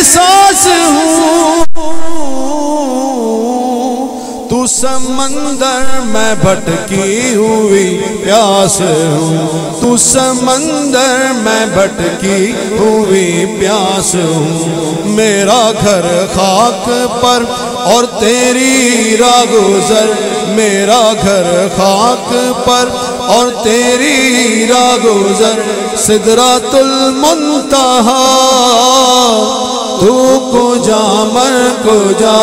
ساز ہوں، تو سمندر میں بھٹکی ہوئی پیاس ہوں، تو سمندر میں بھٹکی ہوئی پیاس ہوں، میرا گھر خاک پر اور تیری راہ گزر، میرا گھر خاک پر اور تیری راہ گزر، سدرۃ المنتہا تو کجا من کجا،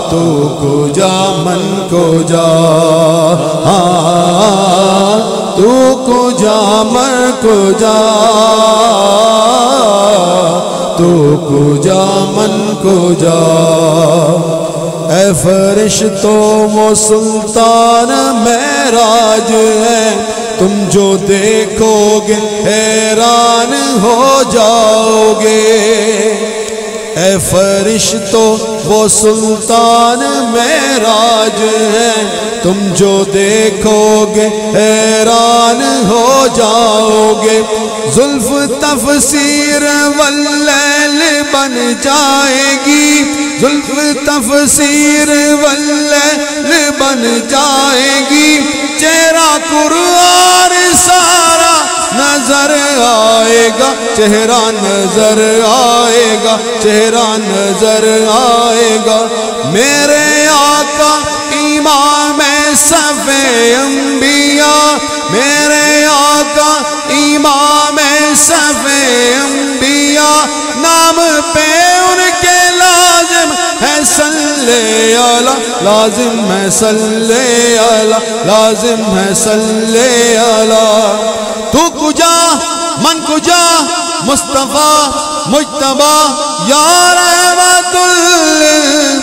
تو کجا من کجا، تو کجا من کجا، تو کجا من کجا۔ اے فرشتوں وہ سلطان معراج ہے، تم جو دیکھو گے حیران ہو جاؤ گے۔ اے فرشتوں وہ سلطان معراج ہے، تم جو دیکھو گے حیران ہو جاؤ گے۔ زلف تفسیر واللیل بن جائے گی، زلف تفسیر واللیل بن جائے گی، چہرہ قرآن سارا نظر آئے گا، چہرہ نظر آئے گا، چہرہ نظر آئے گا۔ میرے آقا امام صف انبیاء، میرے آقا امام صف انبیاء، نام پہ ان کے لازم ہے صلی اللہ، لازم ہے صلی اللہ، لازم ہے صلی اللہ۔ تو کجا من کجا مصطفیٰ مجتبی یا رحمت للعالمین،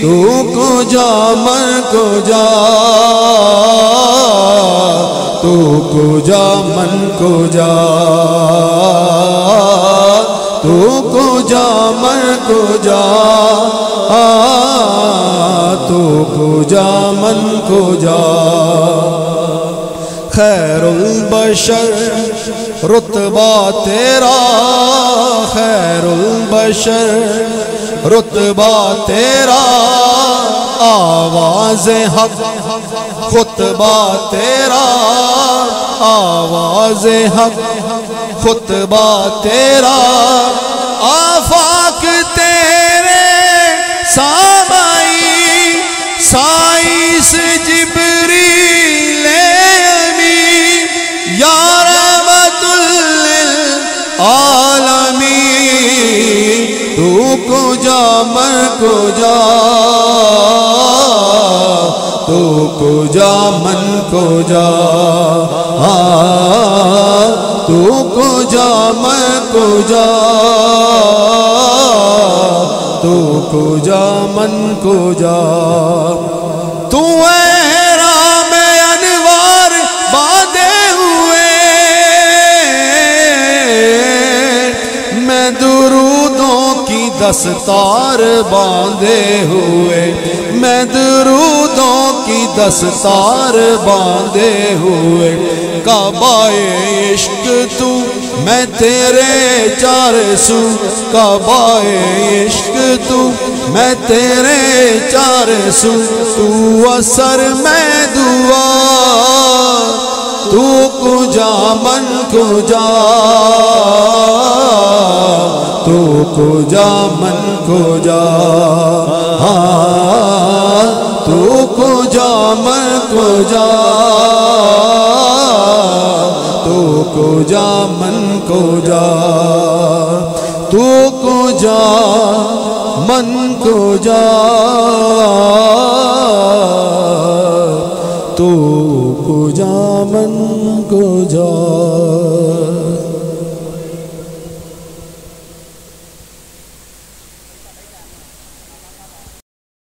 تو کجا من کجا، تو کجا من کجا، تو کجا من کجا، تو کجا من کجا۔ خیر البشر رتبہ تیرا، خیر البشر رتبہ تیرا، آواز حق خطبہ تیرا، آواز حق خطبہ تیرا، آفاق تیرے سامائی، سائس جبریل امین، یا رحمت للعالمین، تو کجا من کجا، تو کجا من کجا، تو کجا من کجا، تو کجا من کجا۔ تو احرام انوار باندھے ہوئے، میں درودوں کی دستار باندھے ہوئے، میں درودوں کی دستار باندھے ہوئے، کعبہ عشق تو میں تیرے چار سو، کعبہ عشق تو میں تیرے چار سو، تو اثر میں دعا، تو کجا من کجا، تو کجا من کجا، تو کجا من کجا، تو کجا من کجا، تو کجا من کجا، تو کجا من کجا۔